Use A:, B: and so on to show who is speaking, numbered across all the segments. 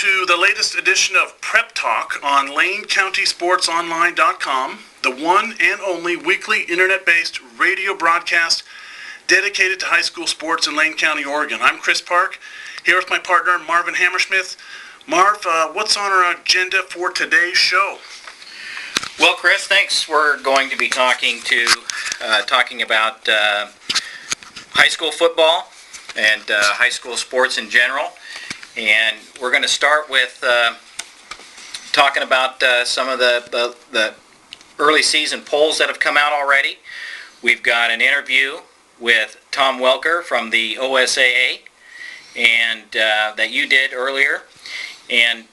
A: to the latest edition of Prep Talk on LaneCountySportsOnline.com, the one and only weekly internet-based radio broadcast dedicated to high school sports in Lane County, Oregon. I'm Chris Park, here with my partner Marvin Hammersmith. Marv, what's on our agenda for today's show?
B: Well, Chris, thanks. We're going to be talking about high school football and high school sports in general. And we're going to start with talking about some of the early season polls that have come out already. We've got an interview with Tom Welter from the OSAA, and that you did earlier. And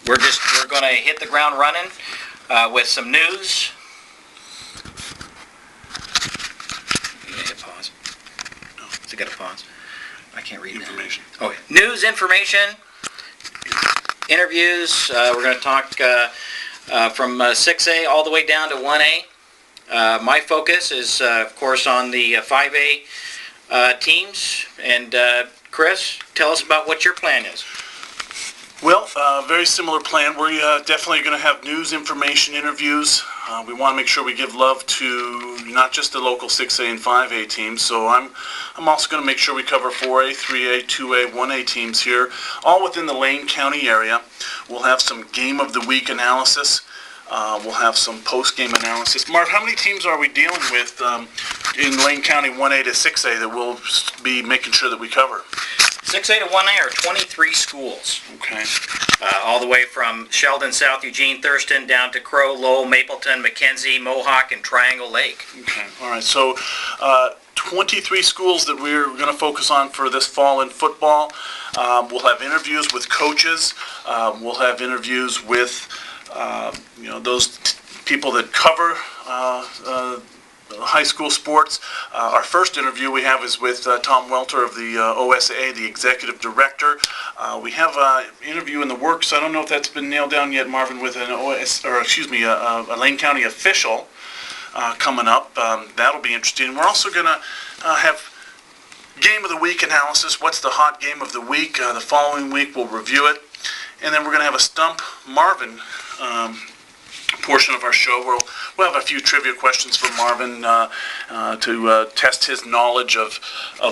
B: we're going to hit the ground running with some news. You gonna hit pause? No, has it got a pause? I can't read
A: information.
B: Oh, news, information, interviews. We're going to talk from 6A all the way down to 1A. My focus is, of course, on the 5A teams. And Chris, tell us about what your plan is.
A: Well, very similar plan. We're definitely going to have news, information, interviews. We want to make sure we give love to not just the local 6A and 5A teams. So I'm also going to make sure we cover 4A, 3A, 2A, 1A teams here, all within the Lane County area. We'll have some game of the week analysis. We'll have some post-game analysis. Marv, how many teams are we dealing with in Lane County 1A to 6A that we'll be making sure that we cover?
B: 6A to 1A are 23 schools.
A: Okay.
B: All the way from Sheldon, South Eugene, Thurston, down to Crow, Lowell, Mapleton, McKenzie, Mohawk, and Triangle Lake.
A: Okay. All right. So 23 schools that we're going to focus on for this fall in football. We'll have interviews with coaches. We'll have interviews with those people that cover high school sports. Our first interview we have is with Tom Welter of the OSAA, the executive director. We have an interview in the works. I don't know if that's been nailed down yet, Marvin, with a Lane County official coming up. That'll be interesting. We're also going to have game of the week analysis. What's the hot game of the week? The following week we'll review it, and then we're going to have a Stump Marvin portion of our show where we'll have a few trivia questions for Marvin to test his knowledge of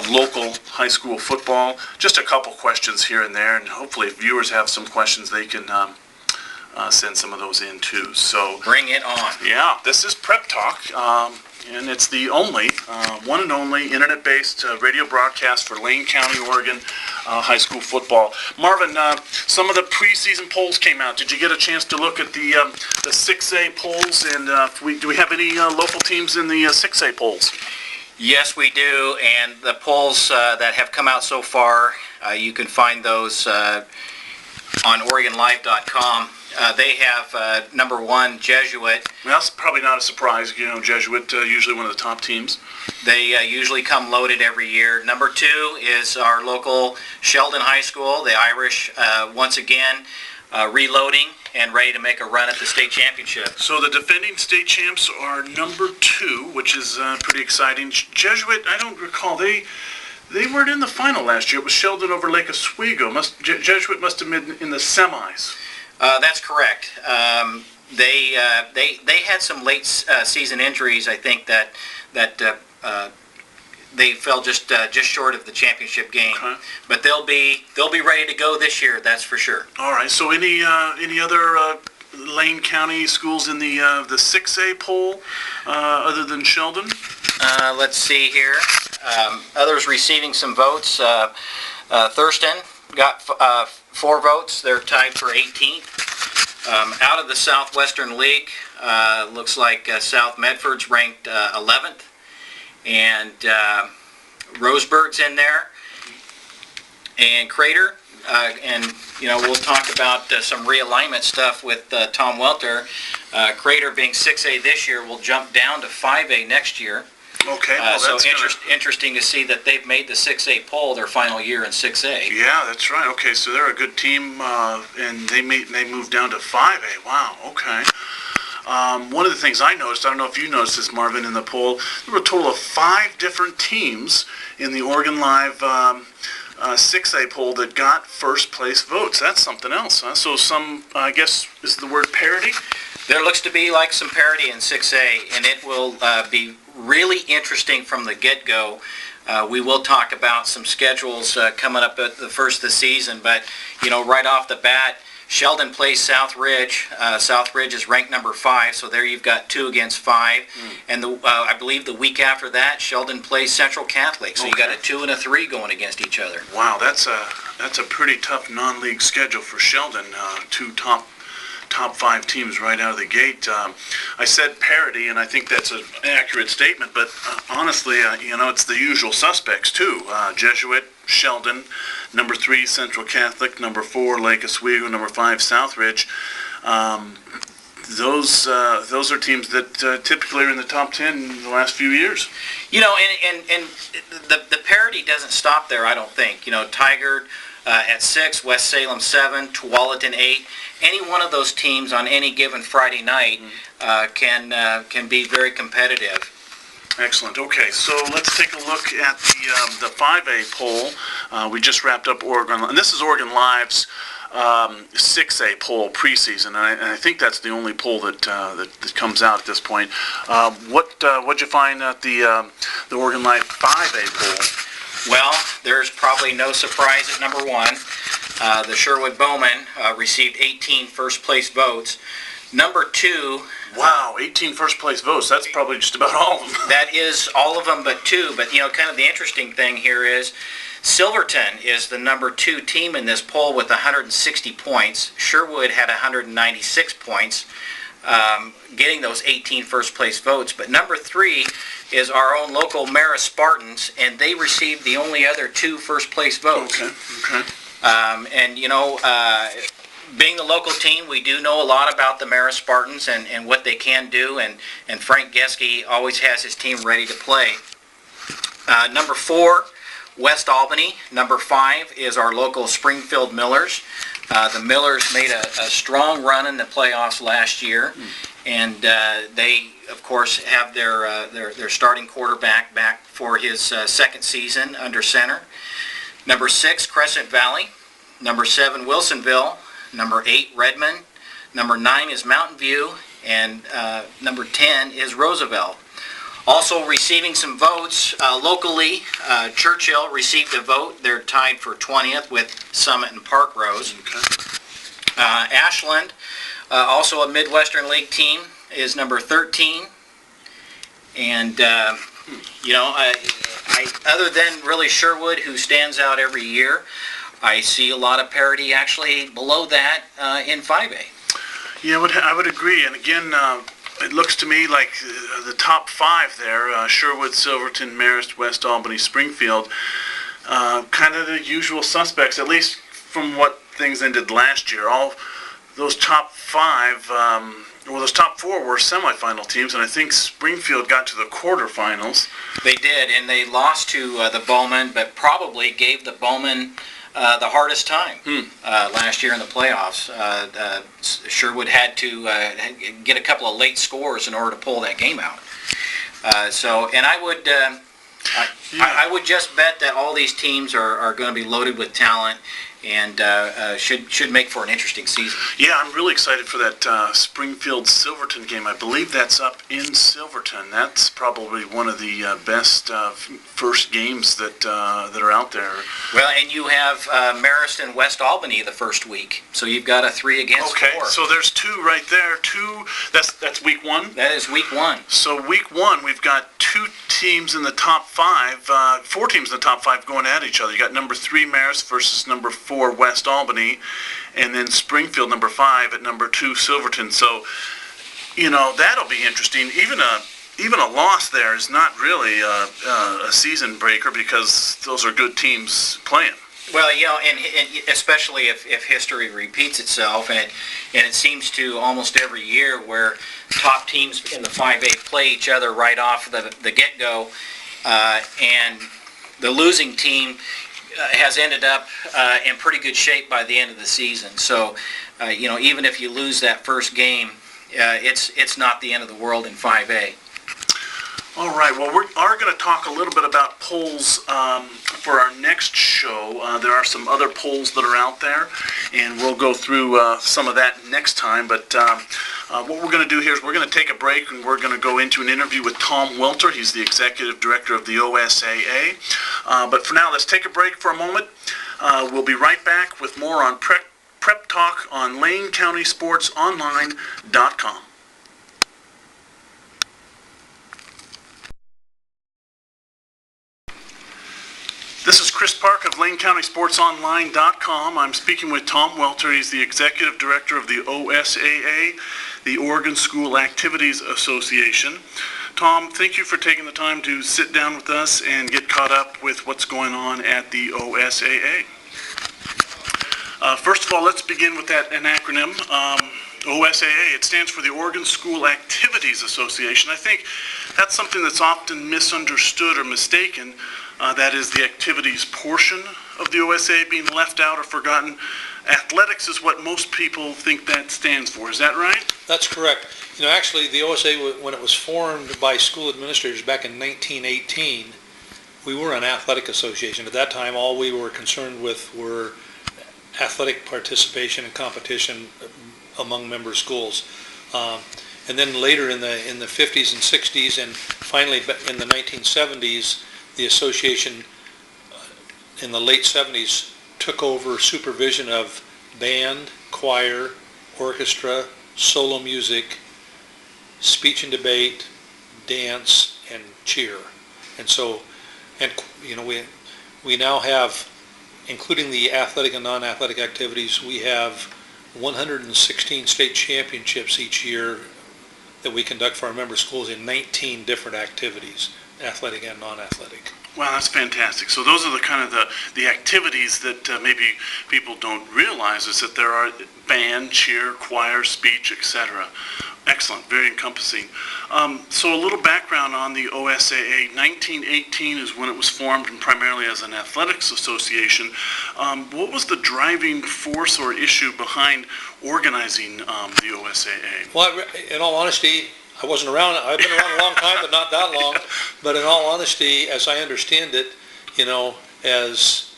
A: local high school football. Just a couple questions here and there, and hopefully if viewers have some questions they can send some of those in too. So
B: bring it on.
A: Yeah, this is Prep Talk, and it's the only, one and only internet-based radio broadcast for Lane County, Oregon high school football. Marvin, some of the preseason polls came out. Did you get a chance to look at the 6A polls? And do we have any local teams in the 6A polls?
B: Yes, we do. And the polls that have come out so far, you can find those on OregonLive.com. They have number one, Jesuit.
A: Well, that's probably not a surprise. Jesuit, usually one of the top teams.
B: They usually come loaded every year. Number two is our local Sheldon High School. The Irish, once again, reloading and ready to make a run at the state championship.
A: So the defending state champs are number two, which is pretty exciting. Jesuit, I don't recall. They weren't in the final last year. It was Sheldon over Lake Oswego. Jesuit must have been in the semis.
B: That's correct. They had some late season injuries. I think that they fell just short of the championship game.
A: Okay.
B: But they'll be ready to go this year. That's for sure.
A: All right. So any other Lane County schools in the 6A poll other than Sheldon?
B: Let's see here. Others receiving some votes. Thurston got 4 votes. They're tied for 18th. Out of the Southwestern League, looks like South Medford's ranked 11th. And Roseburg's in there. And Crater. And we'll talk about some realignment stuff with Tom Welter. Crater being 6A this year will jump down to 5A next year.
A: Okay, well,
B: so interesting to see that they've made the 6A poll their final year in 6A.
A: Yeah, that's right. Okay, so they're a good team, and they moved down to 5A. Wow, okay. One of the things I noticed, I don't know if you noticed this, Marvin, in the poll, there were a total of 5 different teams in the Oregon Live 6A poll that got first place votes. That's something else, huh? So some, I guess, is the word parity?
B: There looks to be like some parity in 6A, and it will be really interesting from the get-go. We will talk about some schedules coming up at the first of the season, but right off the bat, Sheldon plays South Ridge. South Ridge is ranked number 5, so there you've got 2 against 5. And I believe the week after that, Sheldon plays Central Catholic, so you got a 2 and a 3 going against each other.
A: Wow, that's a pretty tough non-league schedule for Sheldon. 2 top 5 teams right out of the gate. I said parity, and I think that's an accurate statement, but honestly, it's the usual suspects too. Jesuit, Sheldon, number 3, Central Catholic, number 4, Lake Oswego, number 5, Southridge. Those are teams that typically are in the top 10 in the last few years.
B: And the parity doesn't stop there, I don't think. Tigard at 6, West Salem 7, Tualatin 8. Any one of those teams on any given Friday night can be very competitive.
A: Excellent. Okay, so let's take a look at the 5A poll. We just wrapped up Oregon, and this is Oregon Live's 6A poll preseason, and I think that's the only poll that comes out at this point. What'd you find at the Oregon Live 5A poll?
B: Well, there's probably no surprise at number 1. The Sherwood Bowmen received 18 first-place votes. Number 2...
A: Wow, 18 first-place votes. That's probably just about all of them.
B: That is all of them but 2. But, kind of the interesting thing here is Silverton is the number 2 team in this poll with 160 points. Sherwood had 196 points, getting those 18 first-place votes. But number 3 is our own local Marist Spartans, and they received the only other 2 first-place votes.
A: Okay.
B: Being the local team, we do know a lot about the Marist Spartans and what they can do, and Frank Geske always has his team ready to play. Number 4, West Albany. Number 5 is our local Springfield Millers. The Millers made a strong run in the playoffs last year, and they, of course, have their starting quarterback back for his second season under center. Number 6, Crescent Valley. Number 7, Wilsonville. Number 8, Redmond. Number 9 is Mountain View. And number 10 is Roosevelt. Also receiving some votes locally, Churchill received a vote. They're tied for 20th with Summit and Park Rose. Ashland, also a Midwestern League team, is number 13. And, other than really Sherwood, who stands out every year, I see a lot of parity actually below that in 5A.
A: Yeah, I would agree. And again, it looks to me like the top 5 there, Sherwood, Silverton, Marist, West Albany, Springfield, kind of the usual suspects, at least from what things ended last year. All those top 5, those top 4 were semifinal teams, and I think Springfield got to the quarterfinals.
B: They did, and they lost to the Bowmen, but probably gave the Bowmen the hardest time last year in the playoffs. Sherwood had to get a couple of late scores in order to pull that game out. I would just bet that all these teams are going to be loaded with talent and should make for an interesting season.
A: Yeah, I'm really excited for that Springfield-Silverton game. I believe that's up in Silverton. That's probably one of the best first games that are out there.
B: Well, and you have Marist and West Albany the first week, so you've got a 3 against 4.
A: Okay, so there's 2 right there. 2. That's week 1.
B: That is week 1.
A: So week 1, we've got 2 teams in the top 5, 4 teams in the top 5 going at each other. You got number 3 Marist versus number 4 West Albany, and then Springfield number 5 at number 2 Silverton. So, that'll be interesting. Even a loss there is not really a season breaker because those are good teams playing.
B: Well, and especially if history repeats itself, and it seems to almost every year where top teams in the 5A play each other right off the get-go, and the losing team has ended up in pretty good shape by the end of the season. So, even if you lose that first game, it's not the end of the world in 5A.
A: All right, well, we are going to talk a little bit about polls for our next show. There are some other polls that are out there, and we'll go through some of that next time. But what we're going to do here is we're going to take a break, and we're going to go into an interview with Tom Welter. He's the executive director of the OSAA. But for now, let's take a break for a moment. We'll be right back with more on Prep Talk on LaneCountySportsOnline.com. This is Chris Park of LaneCountySportsOnline.com. I'm speaking with Tom Welter. He's the executive director of the OSAA, the Oregon School Activities Association. Tom, thank you for taking the time to sit down with us and get caught up with what's going on at the OSAA. First of all, let's begin with an acronym. OSAA, it stands for the Oregon School Activities Association. I think that's something that's often misunderstood or mistaken. That is the activities portion of the OSAA being left out or forgotten. Athletics is what most people think that stands for. Is that right?
C: That's correct. Actually, the OSAA, when it was formed by school administrators back in 1918, we were an athletic association. At that time, all we were concerned with were athletic participation and competition among member schools. And then later in the 50s and 60s, and finally in the 1970s, the association in the late 70s took over supervision of band, choir, orchestra, solo music, speech and debate, dance, and cheer. And so, we now have, including the athletic and non-athletic activities, we have 116 state championships each year that we conduct for our member schools in 19 different activities, athletic and non-athletic.
A: Wow, that's fantastic. So those are the kind of the activities that maybe people don't realize, is that there are band, cheer, choir, speech, etc. Excellent, very encompassing. So a little background on the OSAA. 1918 is when it was formed, and primarily as an athletics association. What was the driving force or issue behind organizing the OSAA?
C: Well, in all honesty, I wasn't around. I've been around a long time, but not that long. But in all honesty, as I understand it, as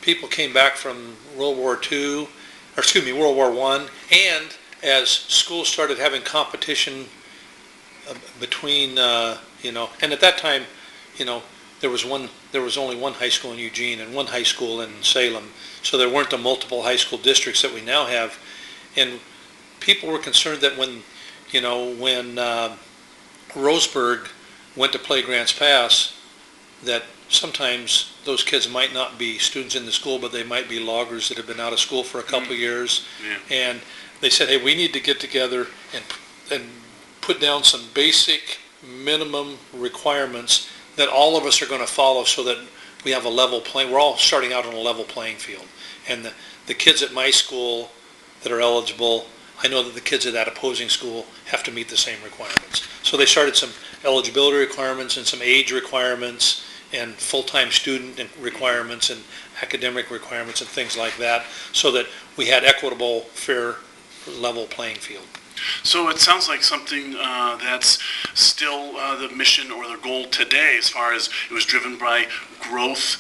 C: people came back from World War I, and as schools started having competition between, and at that time, there was only one high school in Eugene and one high school in Salem, so there weren't the multiple high school districts that we now have, and people were concerned that when Roseburg went to play Grants Pass, that sometimes those kids might not be students in the school, but they might be loggers that have been out of school for a couple years. Yeah. And they said, hey, we need to get together and put down some basic minimum requirements that all of us are going to follow so that we have a level playing. We're all starting out on a level playing field. And the kids at my school that are eligible, I know that the kids at that opposing school have to meet the same requirements. So they started some eligibility requirements and some age requirements and full-time student requirements and academic requirements and things like that, so that we had equitable, fair, level playing field.
A: So it sounds like something that's still the mission or the goal today, as far as it was driven by growth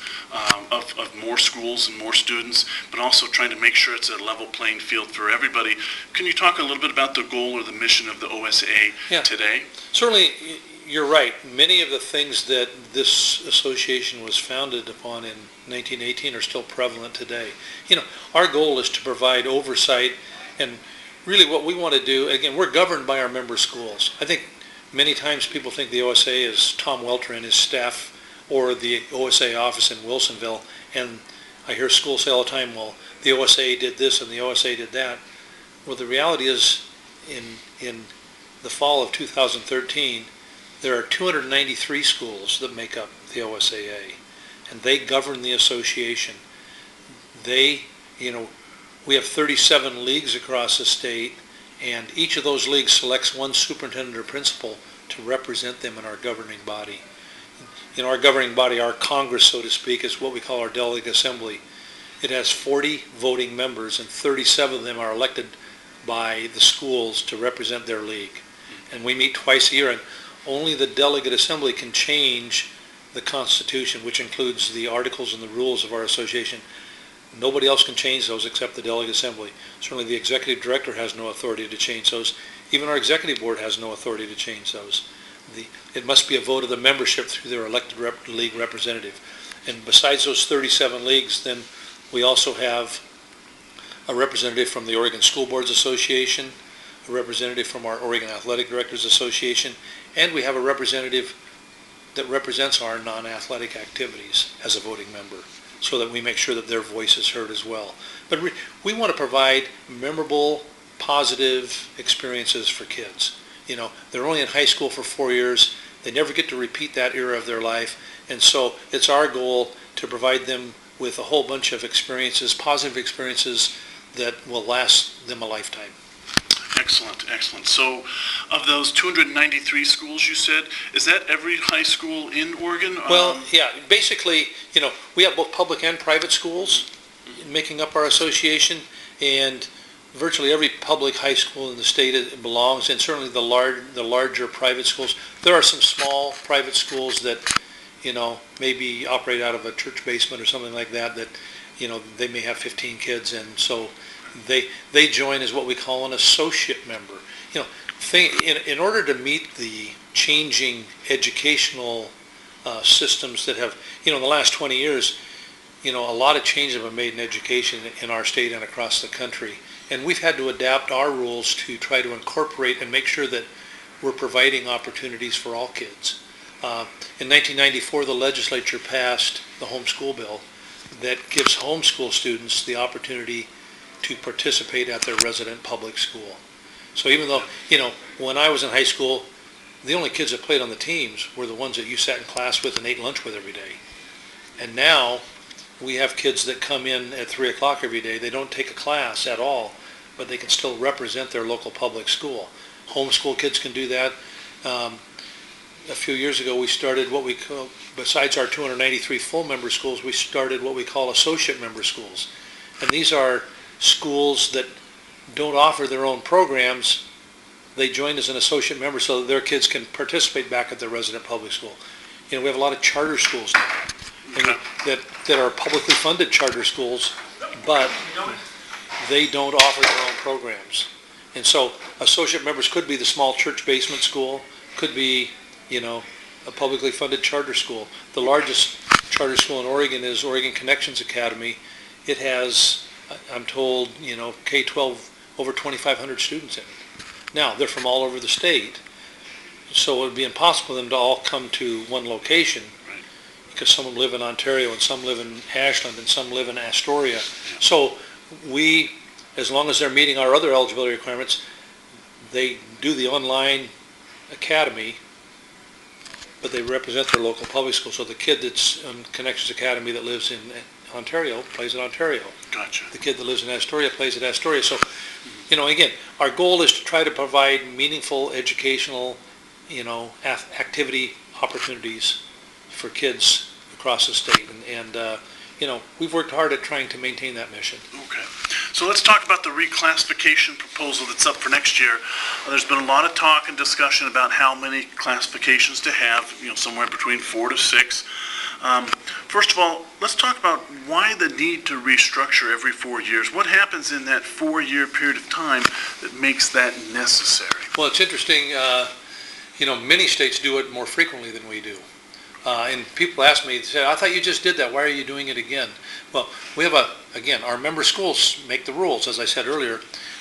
A: of more schools and more students, but also trying to make sure it's a level playing field for everybody. Can you talk a little bit about the goal or the mission of the OSAA today?
C: Certainly, you're right. Many of the things that this association was founded upon in 1918 are still prevalent today. Our goal is to provide oversight, and really what we want to do, again, we're governed by our member schools. I think many times people think the OSA is Tom Welter and his staff or the OSA office in Wilsonville, and I hear schools say all the time, well, the OSA did this and the OSA did that. Well, the reality is in the fall of 2013, there are 293 schools that make up the OSAA, and they govern the association. We have 37 leagues across the state, and each of those leagues selects one superintendent or principal to represent them in our governing body. Our governing body, our Congress, so to speak, is what we call our delegate assembly. It has 40 voting members, and 37 of them are elected by the schools to represent their league. And we meet twice a year, and only the delegate assembly can change the Constitution, which includes the articles and the rules of our association. Nobody else can change those except the delegate assembly. Certainly the executive director has no authority to change those. Even our executive board has no authority to change those. It must be a vote of the membership through their elected league representative. And besides those 37 leagues, then we also have a representative from the Oregon School Boards Association, a representative from our Oregon Athletic Directors Association, and we have a representative that represents our non-athletic activities as a voting member, so that we make sure that their voice is heard as well. But we want to provide memorable, positive experiences for kids. You know, they're only in high school for 4 years. They never get to repeat that era of their life. And so it's our goal to provide them with a whole bunch of experiences, positive experiences that will last them a lifetime.
A: Excellent, excellent. So of those 293 schools you said, is that every high school in Oregon?
C: Well, yeah, basically, you know, we have both public and private schools making up our association, and virtually every public high school in the state belongs, and certainly the larger private schools. There are some small private schools that, you know, maybe operate out of a church basement or something like that, that, you know, they may have 15 kids, and so they join as what we call an associate member. You know, in order to meet the changing educational systems that have, you know, in the last 20 years, you know, a lot of changes have been made in education in our state and across the country. And we've had to adapt our rules to try to incorporate and make sure that we're providing opportunities for all kids. In 1994, the legislature passed the homeschool bill that gives homeschool students the opportunity to participate at their resident public school. So even though, you know, when I was in high school, the only kids that played on the teams were the ones that you sat in class with and ate lunch with every day. And now we have kids that come in at 3 o'clock every day. They don't take a class at all, but they can still represent their local public school. Homeschool kids can do that. A few years ago, we started what we call, besides our 293 full member schools, we started what we call associate member schools. And these are schools that don't offer their own programs. They join as an associate member so that their kids can participate back at their resident public school. You know, we have a lot of charter schools now that are publicly funded charter schools, but they don't offer their own programs. And so associate members could be the small church basement school, could be, you know, a publicly funded charter school. The largest charter school in Oregon is Oregon Connections Academy. It has, I'm told, you know, K-12, over 2,500 students in it. Now, they're from all over the state, so it would be impossible for them to all come to one location, because some of them live in Ontario, and some live in Ashland, and some live in Astoria. So we, as long as they're meeting our other eligibility requirements, they do the online academy, but they represent their local public school. So the kid that's in Connections Academy that lives in Ontario plays at Ontario.
A: Gotcha.
C: The kid that lives in Astoria plays at Astoria. So, you know, again, our goal is to try to provide meaningful educational, you know, activity opportunities for kids across the state. And you know, we've worked hard at trying to maintain that mission.
A: Okay. So let's talk about the reclassification proposal that's up for next year. There's been a lot of talk and discussion about how many classifications to have, you know, somewhere between 4 to 6. First of all, let's talk about why the need to restructure every 4 years. What happens in that 4-year period of time that makes that necessary?
C: Well, it's interesting, you know, many states do it more frequently than we do. And people ask me, they say, I thought you just did that. Why are you doing it again? Well, we have again, our member schools make the rules, as I said earlier.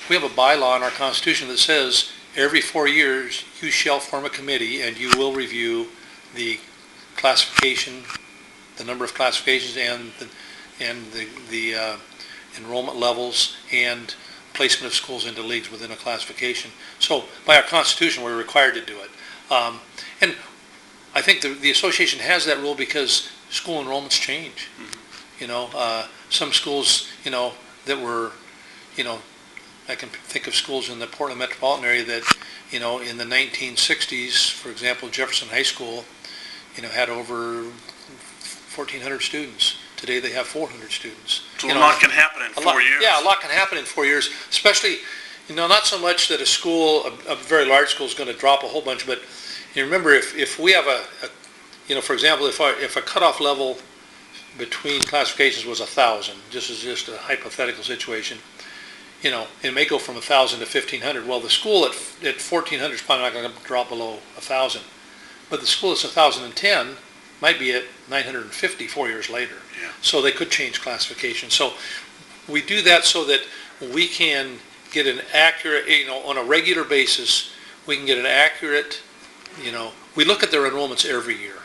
C: We have a bylaw in our Constitution that says every 4 years you shall form a committee and you will review the classification, the number of classifications, and the enrollment levels and placement of schools into leagues within a classification. So by our Constitution, we're required to do it. And I think the association has that rule because school enrollments change. You know, some schools, you know, that were, you know, I can think of schools in the Portland metropolitan area that, you know, in the 1960s, for example, Jefferson High School, you know, had over 1,400 students. Today they have 400 students.
A: So a lot can happen in 4 years.
C: Yeah, a lot can happen in 4 years, especially, you know, not so much that a school, a very large school is going to drop a whole bunch, but You remember, if we have for example, if a cutoff level between classifications was 1,000, this is just a hypothetical situation, it may go from 1,000 to 1,500. Well, the school at 1,400 is probably not going to drop below 1,000. But the school that's 1,010 might be at 950 4 years later.
A: Yeah.
C: So they could change classification. So we do that so that we can get an accurate, on a regular basis, we can get an accurate, we look at their enrollments every year.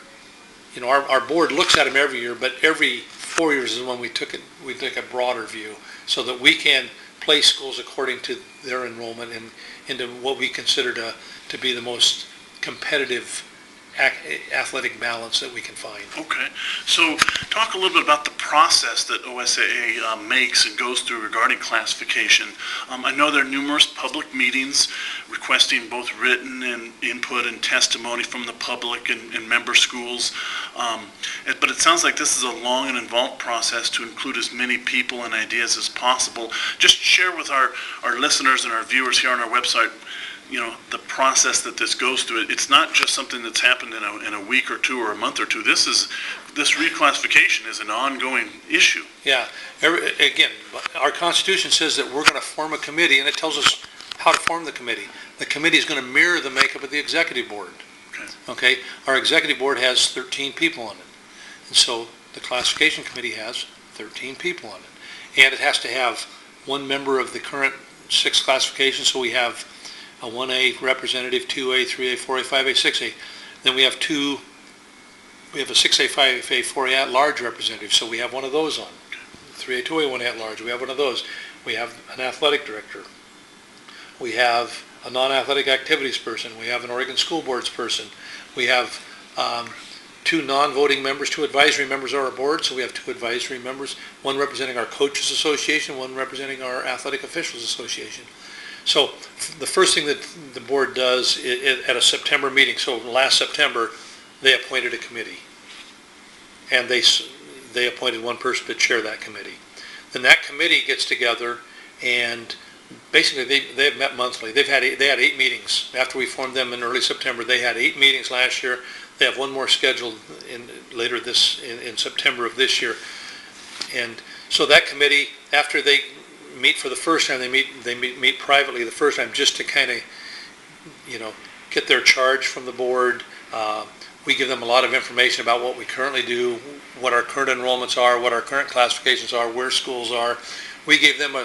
C: Our board looks at them every year, but every 4 years is when we take a broader view so that we can place schools according to their enrollment and into what we consider to be the most competitive athletic balance that we can find.
A: Okay, so talk a little bit about the process that OSAA makes and goes through regarding classification. I know there are numerous public meetings requesting both written and input and testimony from the public and member schools, but it sounds like this is a long and involved process to include as many people and ideas as possible. Just share with our listeners and our viewers here on our website the process that this goes through. It's not just something that's happened in a week or two or a month or two. This reclassification is an ongoing issue.
C: Yeah. Again, our Constitution says that we're going to form a committee, and it tells us how to form the committee. The committee is going to mirror the makeup of the executive board. Okay. Our executive board has 13 people on it. And so the classification committee has 13 people on it. And it has to have one member of the current 6 classifications, so we have a 1A representative, 2A, 3A, 4A, 5A, 6A. Then we have a 6A, 5A, 4A at-large representative, so we have one of those on. 3A, 2A, 1A at-large, we have one of those. We have an athletic director. We have a non-athletic activities person. We have an Oregon School Boards person. We have 2 non-voting members, 2 advisory members of our board, so we have 2 advisory members, one representing our Coaches Association, one representing our Athletic Officials Association. So the first thing that the board does at a September meeting, so last September, they appointed a committee. And they appointed one person to chair that committee. Then that committee gets together and basically they've met monthly. They had 8 meetings. After we formed them in early September, they had 8 meetings last year. They have one more scheduled later in September of this year. And so that committee, after they meet for the first time, they meet privately the first time just to kind of, get their charge from the board. We give them a lot of information about what we currently do, what our current enrollments are, what our current classifications are, where schools are. We gave them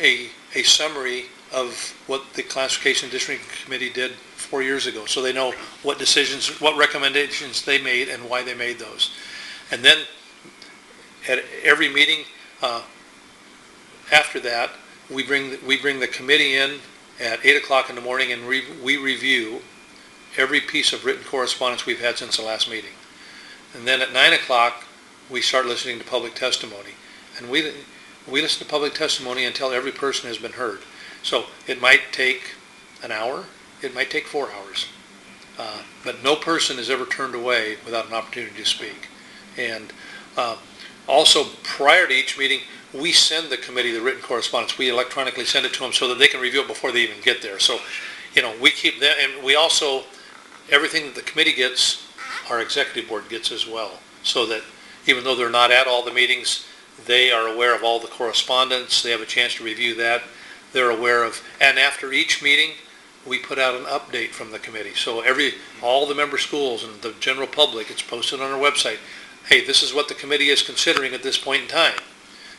C: a summary of what the classification district committee did 4 years ago, so they know what decisions, what recommendations they made and why they made those. And then at every meeting, after that, we bring the committee in at 8 o'clock in the morning and we review every piece of written correspondence we've had since the last meeting. And then at 9 o'clock, we start listening to public testimony. And we listen to public testimony until every person has been heard. So it might take an hour, it might take 4 hours. But no person is ever turned away without an opportunity to speak. And also, prior to each meeting, we send the committee the written correspondence. We electronically send it to them so that they can review it before they even get there. So, we keep that, and we also, everything that the committee gets, our executive board gets as well. So that even though they're not at all the meetings, they are aware of all the correspondence. They have a chance to review that. They're aware of, and after each meeting, we put out an update from the committee. So all the member schools and the general public, it's posted on our website. Hey, this is what the committee is considering at this point in time.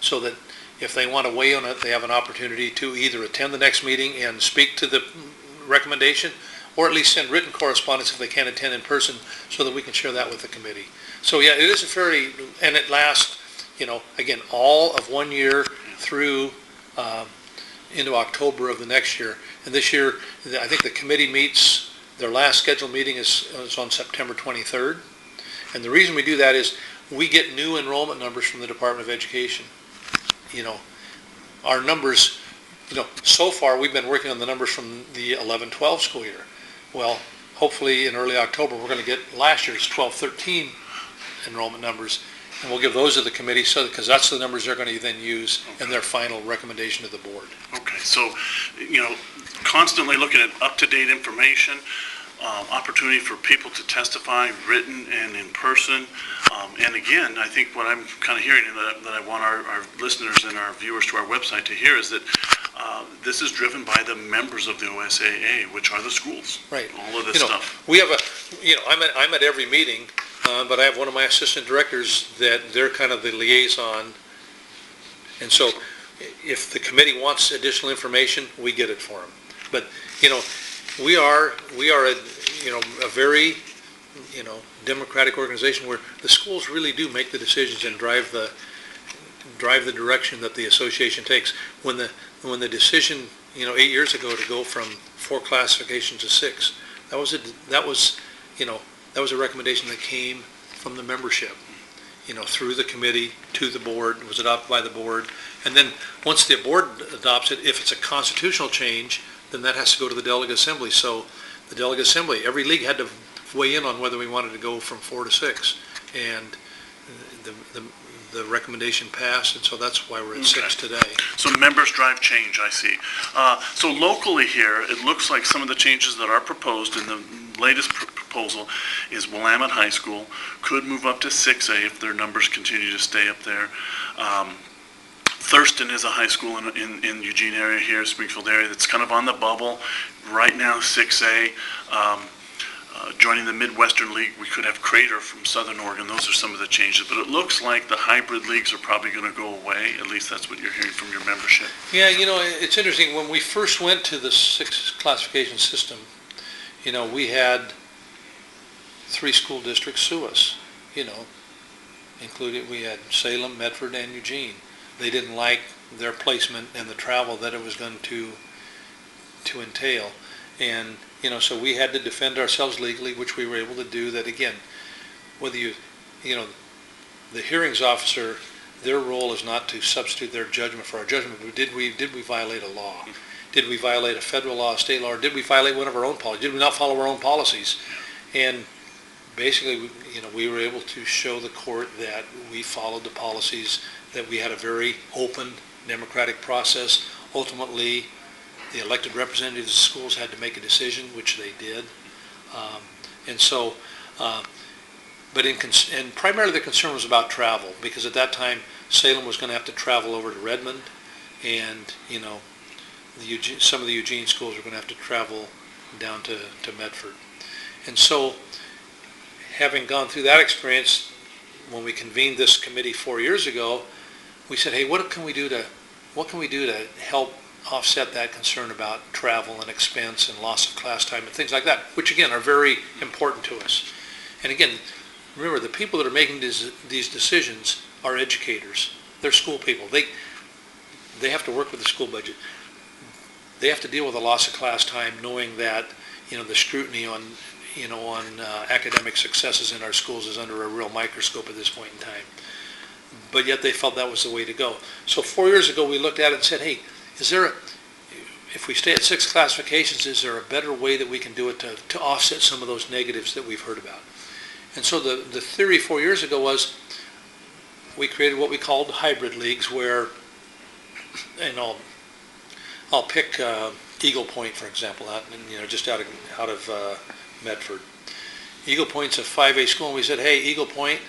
C: So that if they want to weigh on it, they have an opportunity to either attend the next meeting and speak to the recommendation, or at least send written correspondence if they can't attend in person, so that we can share that with the committee. So yeah, it is and it lasts, again, all of 1 year through into October of the next year. And this year, I think the committee meets, their last scheduled meeting is on September 23rd. And the reason we do that is we get new enrollment numbers from the Department of Education. Our numbers, so far we've been working on the numbers from the 11-12 school year. Well, hopefully in early October we're going to get last year's 12-13 enrollment numbers, and we'll give those to the committee because that's the numbers they're going to then use in their final recommendation to the board.
A: Okay, so, constantly looking at up-to-date information, opportunity for people to testify, written and in person. And again, I think what I'm kind of hearing, and that I want our listeners and our viewers to our website to hear, is that this is driven by the members of the OSAA, which are the schools.
C: Right.
A: All of this stuff.
C: We have I'm at every meeting, but I have one of my assistant directors that they're kind of the liaison. And so if the committee wants additional information, we get it for them. But, we are a very, democratic organization where the schools really do make the decisions and drive the direction that the association takes. When the decision, 8 years ago to go from 4 classifications to 6, that was a recommendation that came from the membership, through the committee to the board. It was adopted by the board. And then once the board adopts it, if it's a constitutional change, then that has to go to the delegate assembly. So the delegate assembly, every league had to weigh in on whether we wanted to go from 4 to 6. And the recommendation passed, and so that's why we're at 6 today.
A: So members drive change, I see. So locally here, it looks like some of the changes that are proposed in the latest proposal is Willamette High School could move up to 6A if their numbers continue to stay up there. Thurston is a high school in Eugene area here, Springfield area, that's kind of on the bubble. Right now, 6A. Joining the Midwestern League, we could have Crater from Southern Oregon. Those are some of the changes. But it looks like the hybrid leagues are probably going to go away. At least that's what you're hearing from your membership.
C: Yeah, it's interesting. When we first went to the 6 classification system, we had 3 school districts sue us, including we had Salem, Medford, and Eugene. They didn't like their placement and the travel that it was going to entail. And, so we had to defend ourselves legally, which we were able to do. That again, whether the hearings officer, their role is not to substitute their judgment for our judgment, but did we violate a law? Did we violate a federal law, a state law, or did we violate one of our own policies? Did we not follow our own policies? And basically, we were able to show the court that we followed the policies, that we had a very open, democratic process. Ultimately, the elected representatives of the schools had to make a decision, which they did. And primarily the concern was about travel, because at that time, Salem was going to have to travel over to Redmond, and, some of the Eugene schools were going to have to travel down to Medford. And so, having gone through that experience, when we convened this committee 4 years ago, we said, hey, what can we do to help offset that concern about travel and expense and loss of class time and things like that, which again are very important to us. And again, remember, the people that are making these decisions are educators. They're school people. They have to work with the school budget. They have to deal with the loss of class time, knowing that the scrutiny on academic successes in our schools is under a real microscope at this point in time. But yet they felt that was the way to go. So 4 years ago we looked at it and said, hey, if we stay at 6 classifications, is there a better way that we can do it to offset some of those negatives that we've heard about? And so the theory 4 years ago was we created what we called hybrid leagues, where, and I'll pick Eagle Point, for example, just out of Medford. Eagle Point's a 5A school, and we said, hey, Eagle Point,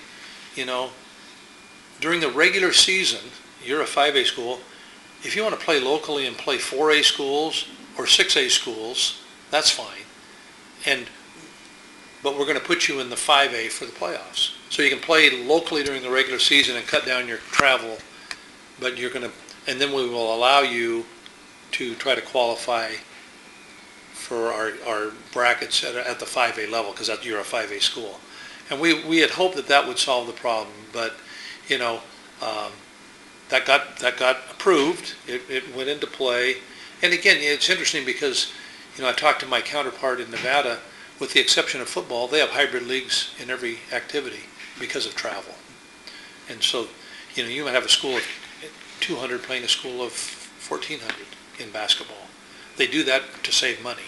C: during the regular season, you're a 5A school. If you want to play locally and play 4A schools or 6A schools, that's fine. But we're going to put you in the 5A for the playoffs. So you can play locally during the regular season and cut down your travel, but and then we will allow you to try to qualify for our brackets at the 5A level, because you're a 5A school. And we had hoped that would solve the problem, but that got approved. It went into play. And again, it's interesting because, I talked to my counterpart in Nevada. With the exception of football, they have hybrid leagues in every activity because of travel. And so, you might have a school of 200 playing a school of 1,400 in basketball. They do that to save money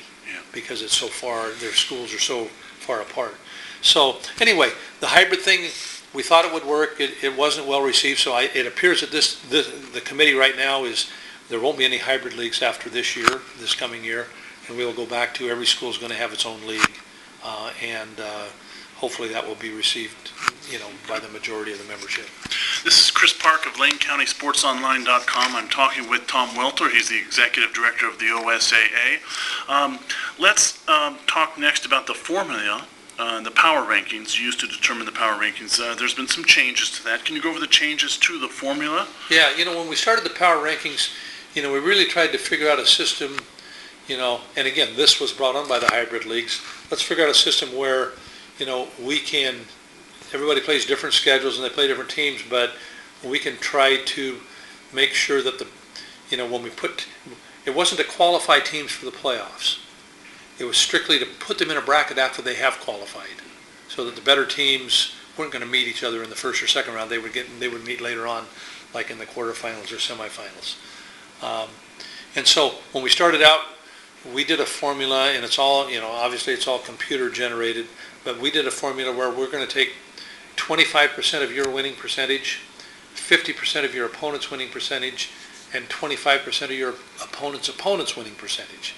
C: because it's so far, their schools are so far apart. So anyway, the hybrid thing, we thought it would work. It wasn't well received, so it appears that the committee right now is there won't be any hybrid leagues after this coming year, and we will go back to every school is going to have its own league. and hopefully that will be received, by the majority of the membership.
A: This is Chris Park of LaneCountySportsOnline.com. I'm talking with Tom Welter. He's the executive director of the OSAA. Let's talk next about the formula, the power rankings used to determine the power rankings. There's been some changes to that. Can you go over the changes to the formula?
C: Yeah, when we started the power rankings, we really tried to figure out a system, and again, this was brought on by the hybrid leagues. Let's figure out a system where, everybody plays different schedules and they play different teams, but we can try to make sure that when we it wasn't to qualify teams for the playoffs. It was strictly to put them in a bracket after they have qualified, so that the better teams weren't going to meet each other in the first or second round. They would meet later on, like in the quarterfinals or semifinals. And so when we started out, we did a formula, and it's all, obviously it's all computer generated, but we did a formula where we're going to take 25% of your winning percentage, 50% of your opponent's winning percentage, and 25% of your opponent's winning percentage.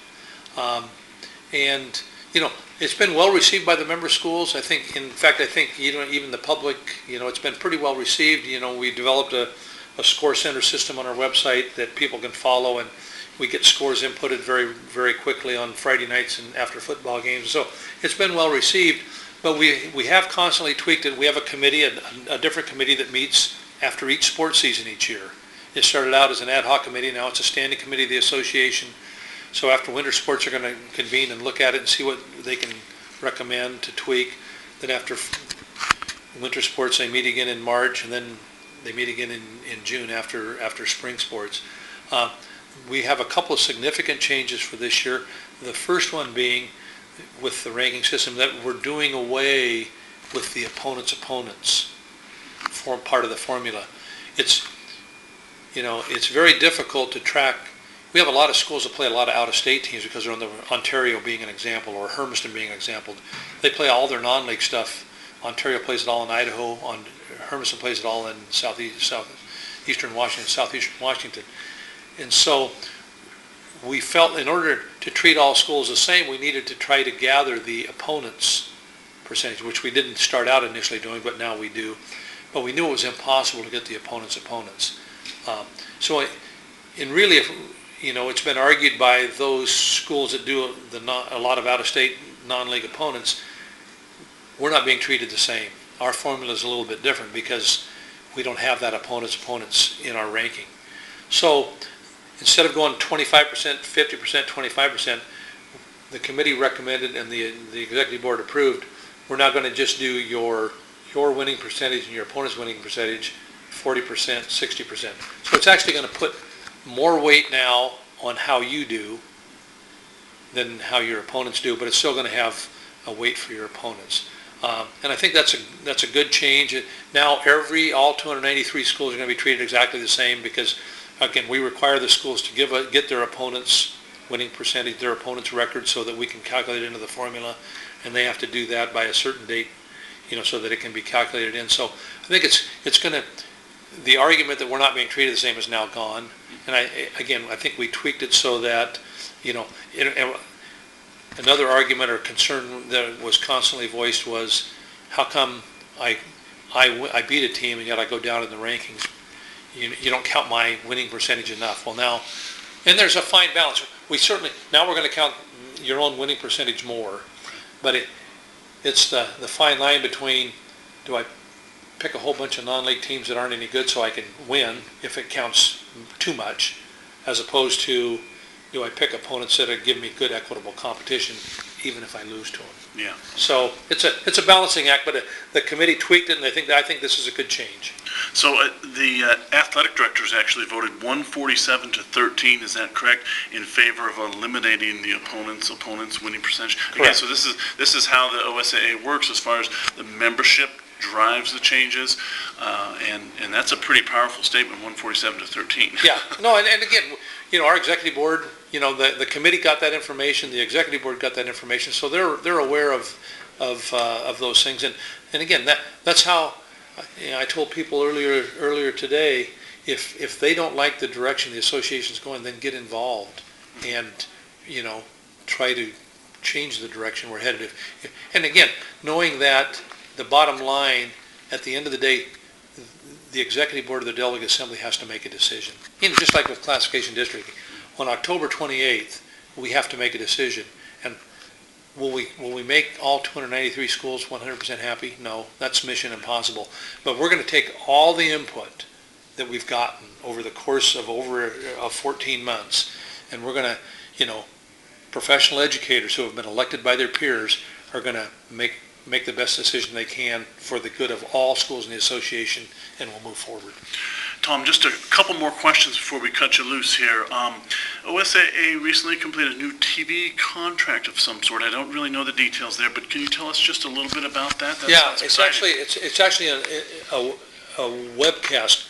C: And it's been well received by the member schools. I think even the public, it's been pretty well received. We developed a score center system on our website that people can follow, and we get scores inputted very, very quickly on Friday nights and after football games. So it's been well received, but we have constantly tweaked it. We have a committee, a different committee that meets after each sports season each year. It started out as an ad hoc committee. Now it's a standing committee of the association. So after winter sports are going to convene and look at it and see what they can recommend to tweak. Then after winter sports, they meet again in March, and then they meet again in June after spring sports. We have a couple of significant changes for this year. The first one being with the ranking system that we're doing away with the opponents for part of the formula. It's very difficult to track. We have a lot of schools that play a lot of out-of-state teams because they're on Ontario being an example, or Hermiston being an example. They play all their non-league stuff. Ontario plays it all in Idaho. Hermiston plays it all in southeastern Washington, southeastern Washington. And so we felt in order to treat all schools the same, we needed to try to gather the opponents' percentage, which we didn't start out initially doing, but now we do. But we knew it was impossible to get the opponents. It's been argued by those schools that do a lot of out-of-state non-league opponents, we're not being treated the same. Our formula is a little bit different because we don't have that opponents in our ranking. So instead of going 25%, 50%, 25%, the committee recommended and the executive board approved, we're now going to just do your winning percentage and your opponent's winning percentage, 40%, 60%. So it's actually going to put more weight now on how you do than how your opponents do, but it's still going to have a weight for your opponents. And I think that's a good change. Now all 293 schools are going to be treated exactly the same because, again, we require the schools to get their opponents' winning percentage, their opponents' record, so that we can calculate it into the formula, and they have to do that by a certain date, so that it can be calculated in. So I think it's going to, the argument that we're not being treated the same is now gone. And I think we tweaked it so that, another argument or concern that was constantly voiced was, how come I beat a team and yet I go down in the rankings? You don't count my winning percentage enough. Well, now, and there's a fine balance. Now we're going to count your own winning percentage more, but it's the fine line between, do I pick a whole bunch of non-league teams that aren't any good so I can win if it counts too much, as opposed to, do I pick opponents that give me good equitable competition even if I lose to them?
A: Yeah.
C: So it's a balancing act, but the committee tweaked it, and I think this is a good change.
A: So the athletic directors actually voted 147-13, is that correct, in favor of eliminating the opponents' winning percentage?
C: Correct.
A: Okay, so this is how the OSAA works as far as the membership drives the changes, and that's a pretty powerful statement, 147-13.
C: Yeah, no, and again, our executive board, the committee got that information, the executive board got that information, so they're aware of those things, and again, that's how I told people earlier today, if they don't like the direction the association's going, then get involved and try to change the direction we're headed. And again, knowing that the bottom line, at the end of the day, the executive board of the delegate assembly has to make a decision. Just like with classification district, on October 28th, we have to make a decision. And will we make all 293 schools 100% happy? No, that's mission impossible. But we're going to take all the input that we've gotten over the course of 14 months, and we're going to, professional educators who have been elected by their peers are going to make the best decision they can for the good of all schools in the association, and we'll move forward.
A: Tom, just a couple more questions before we cut you loose here. OSAA recently completed a new TV contract of some sort. I don't really know the details there, but can you tell us just a little bit about that?
C: It's actually a webcast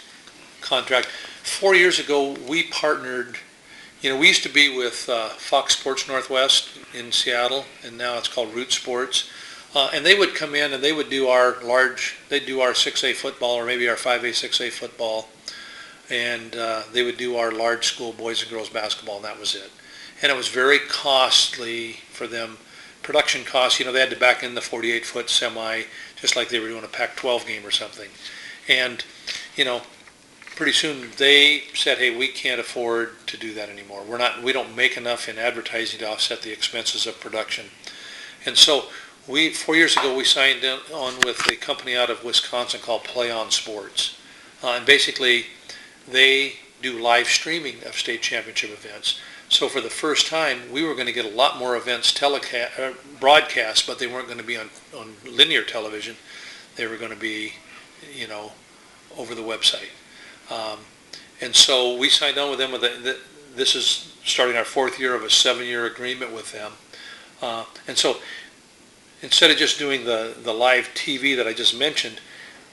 C: contract. 4 years ago, we partnered. We used to be with Fox Sports Northwest in Seattle, and now it's called Root Sports. And they would come in and they would do our 6A football, or maybe our 5A, 6A football, and they would do our large school boys and girls basketball, and that was it. And it was very costly for them. Production costs, they had to back in the 48-foot semi, just like they were doing a Pac-12 game or something. And, pretty soon they said, hey, we can't afford to do that anymore. We don't make enough in advertising to offset the expenses of production. And so 4 years ago, we signed on with a company out of Wisconsin called Play On Sports. And basically, they do live streaming of state championship events. So for the first time, we were going to get a lot more events broadcast, but they weren't going to be on linear television. They were going to be, over the website. And so we signed on with them. This is starting our 4th year of a 7-year agreement with them. And so instead of just doing the live TV that I just mentioned,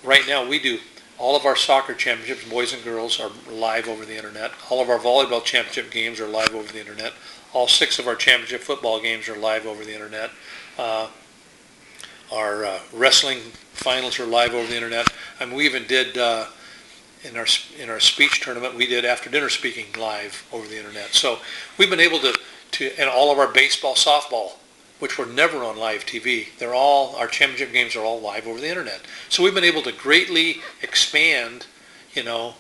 C: right now we do all of our soccer championships, boys and girls, are live over the internet. All of our volleyball championship games are live over the internet. All 6 of our championship football games are live over the internet. Our wrestling finals are live over the internet. We even did in our speech tournament, we did after dinner speaking live over the internet. So we've been able to and all of our baseball, softball, which were never on live TV. Our championship games are all live over the internet. So we've been able to greatly expand, the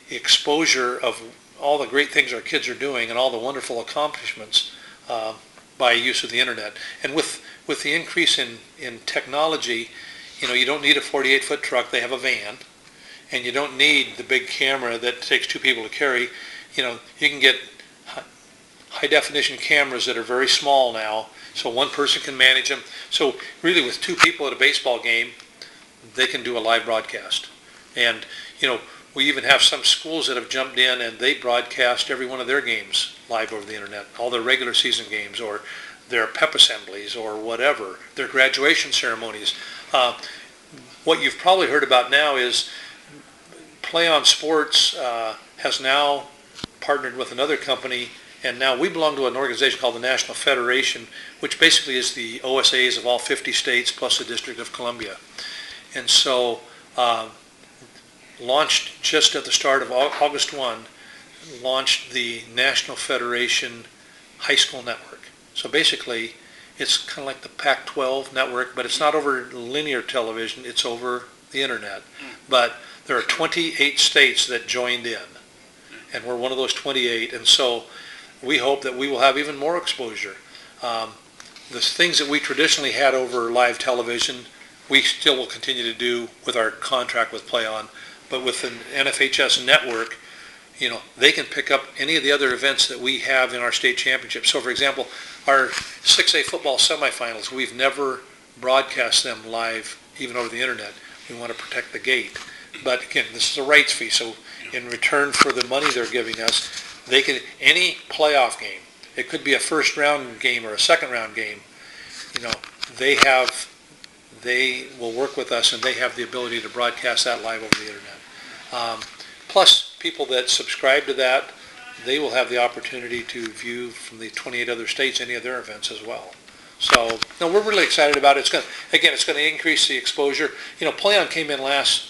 C: exposure of all the great things our kids are doing and all the wonderful accomplishments by use of the internet. And with the increase in technology, you don't need a 48-foot truck. They have a van. And you don't need the big camera that takes 2 people to carry. You can get high-definition cameras that are very small now, so one person can manage them. So really, with 2 people at a baseball game, they can do a live broadcast. And, we even have some schools that have jumped in and they broadcast every one of their games live over the internet, all their regular season games or their pep assemblies or whatever, their graduation ceremonies. What you've probably heard about now is Play On Sports has now partnered with another company, and now we belong to an organization called the National Federation, which basically is the OSAAs of all 50 states plus the District of Columbia. And so launched just at the start of August 1, launched the National Federation High School Network. So basically, it's kind of like the Pac-12 network, but it's not over linear television, it's over the internet. But there are 28 states that joined in, and we're one of those 28, and so we hope that we will have even more exposure. The things that we traditionally had over live television, we still will continue to do with our contract with Play On, but with an NFHS network, they can pick up any of the other events that we have in our state championship. So for example, our 6A football semifinals, we've never broadcast them live, even over the internet. We want to protect the gate. But again, this is a rights fee, so in return for the money they're giving us, they can, any playoff game, it could be a first round game or a second round game, they will work with us and they have the ability to broadcast that live over the internet. Plus, people that subscribe to that, they will have the opportunity to view from the 28 other states any of their events as well. So, no, we're really excited about it. It's going to increase the exposure. Play On came in last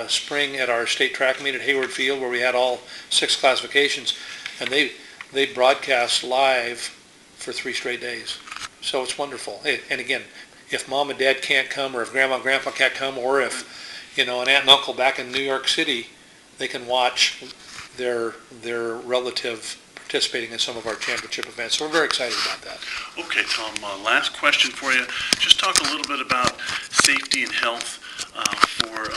C: spring at our state track meet at Hayward Field, where we had all 6 classifications, and they broadcast live for 3 straight days. So it's wonderful. And again, if mom and dad can't come, or if grandma and grandpa can't come, or if, an aunt and uncle back in New York City, they can watch their relative participating in some of our championship events. So we're very excited about that.
A: Okay, Tom, last question for you. Just talk a little bit about safety and health for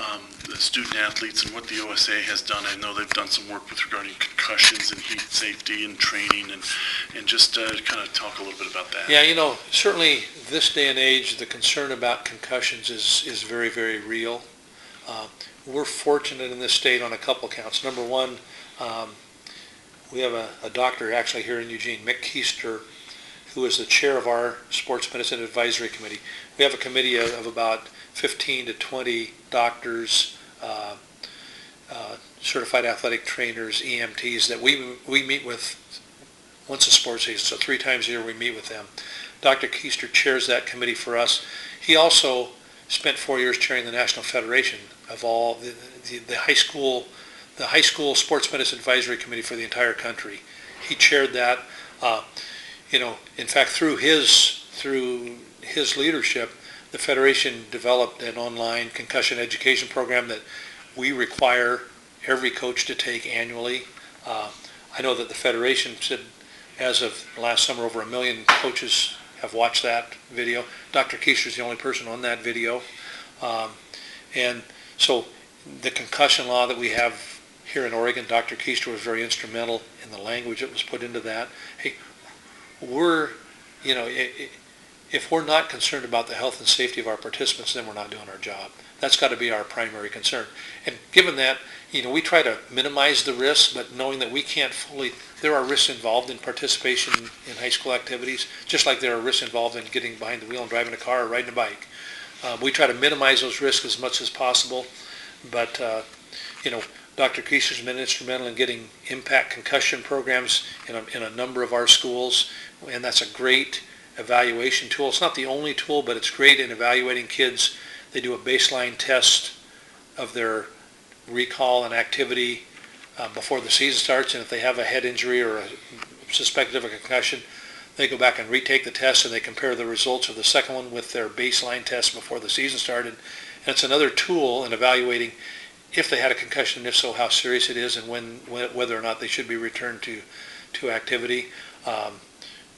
A: the student athletes and what the OSAA has done. I know they've done some work with regarding concussions and heat safety and training, and just kind of talk a little bit about that.
C: Yeah, certainly this day and age, the concern about concussions is very, very real. We're fortunate in this state on a couple counts. Number one, we have a doctor actually here in Eugene, Mick Keister, who is the chair of our Sports Medicine Advisory Committee. We have a committee of about 15 to 20 doctors, certified athletic trainers, EMTs, that we meet with once a sports season, so 3 times a year we meet with them. Dr. Keister chairs that committee for us. He also spent 4 years chairing the National Federation of all the high school Sports Medicine Advisory Committee for the entire country. He chaired that. In fact, through his leadership, the Federation developed an online concussion education program that we require every coach to take annually. I know that the Federation said as of last summer over 1 million coaches have watched that video. Dr. Keister is the only person on that video. And so the concussion law that we have here in Oregon, Dr. Keister was very instrumental in the language that was put into that. Hey, if we're not concerned about the health and safety of our participants, then we're not doing our job. That's got to be our primary concern. And given that, we try to minimize the risks, but knowing that we can't there are risks involved in participation in high school activities, just like there are risks involved in getting behind the wheel and driving a car or riding a bike. We try to minimize those risks as much as possible, but Dr. Keister's been instrumental in getting impact concussion programs in a number of our schools, and that's a great evaluation tool. It's not the only tool, but it's great in evaluating kids. They do a baseline test of their recall and activity before the season starts, and if they have a head injury or a suspected of a concussion, they go back and retake the test, and they compare the results of the second one with their baseline test before the season started. And it's another tool in evaluating if they had a concussion, and if so, how serious it is, and whether or not they should be returned to activity.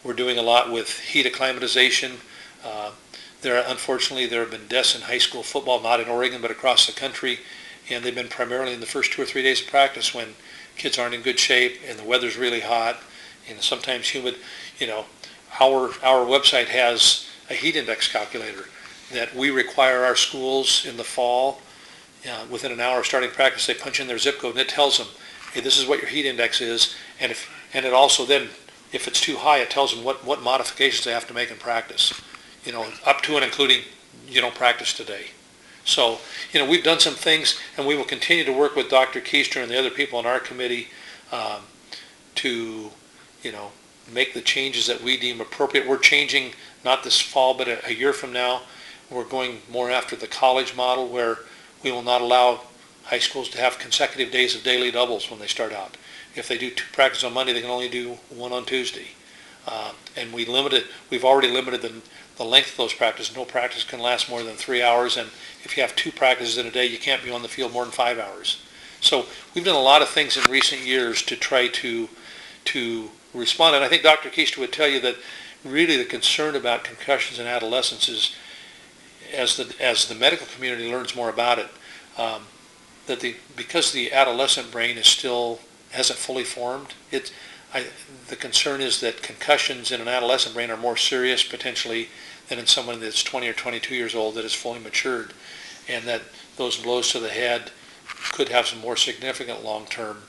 C: We're doing a lot with heat acclimatization. Unfortunately, there have been deaths in high school football, not in Oregon, but across the country, and they've been primarily in the first 2 or 3 days of practice when kids aren't in good shape and the weather's really hot and sometimes humid. Our website has a heat index calculator that we require our schools in the fall. Within an hour of starting practice, they punch in their zip code and it tells them, hey, this is what your heat index is, and it also then, if it's too high, it tells them what modifications they have to make in practice, up to and including you don't practice today. So, we've done some things, and we will continue to work with Dr. Keister and the other people on our committee to, make the changes that we deem appropriate. We're changing, not this fall, but a year from now, we're going more after the college model, where we will not allow high schools to have consecutive days of daily doubles when they start out. If they do 2 practices on Monday, they can only do 1 on Tuesday. And we've already limited the length of those practices. No practice can last more than 3 hours, and if you have 2 practices in a day, you can't be on the field more than 5 hours. So we've done a lot of things in recent years to try to respond, and I think Dr. Keister would tell you that really the concern about concussions in adolescents is, as the medical community learns more about it, because the adolescent brain hasn't fully formed, the concern is that concussions in an adolescent brain are more serious potentially than in someone that's 20 or 22 years old that is fully matured, and that those blows to the head could have some more significant long-term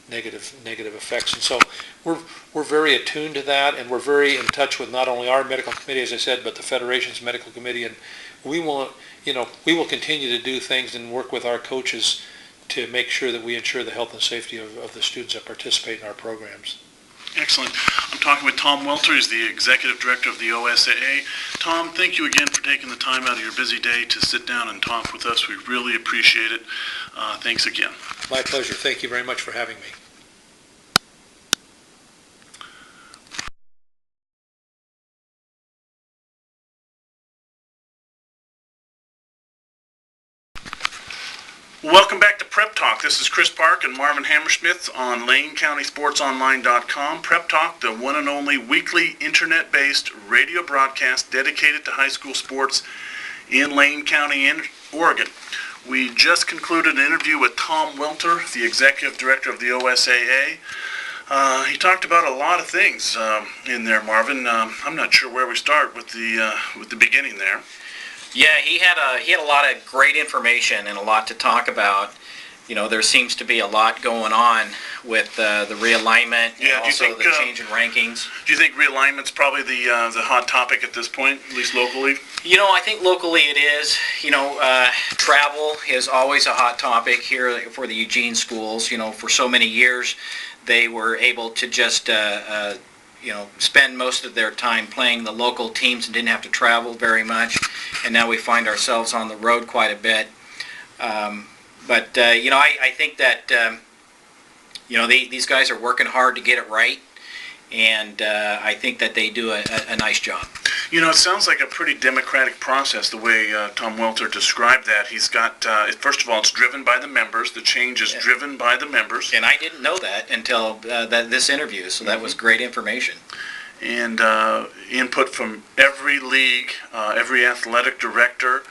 C: negative effects. And so we're very attuned to that, and we're very in touch with not only our medical committee, as I said, but the Federation's medical committee, and we will continue to do things and work with our coaches to make sure that we ensure the health and safety of the students that participate in our programs.
A: Excellent. I'm talking with Tom Welter. He's the Executive Director of the OSAA. Tom, thank you again for taking the time out of your busy day to sit down and talk with us. We really appreciate it. Thanks again.
C: My pleasure. Thank you very much for having me.
A: Welcome back to Prep Talk. This is Chris Park and Marvin Hammersmith on LaneCountySportsOnline.com. Prep Talk, the one and only weekly internet-based radio broadcast dedicated to high school sports in Lane County in Oregon. We just concluded an interview with Tom Welter, the executive director of the OSAA. He talked about a lot of things in there, Marvin. I'm not sure where we start with the beginning there.
B: Yeah, he had a lot of great information and a lot to talk about. You know, there seems to be a lot going on with the realignment and also the change in rankings.
A: Do you think realignment's probably the hot topic at this point, at least locally?
B: You know, I think locally it is. You know, travel is always a hot topic here for the Eugene schools. You know, for so many years, they were able to just spend most of their time playing the local teams and didn't have to travel very much. And now we find ourselves on the road quite a bit. I think that, these guys are working hard to get it right. And I think that they do a nice job.
A: You know, it sounds like a pretty democratic process, the way Tom Welter described that. He's got, first of all, it's driven by the members. The change is driven by the members.
B: And I didn't know that until this interview, so that was great information.
A: And input from every league, every athletic director.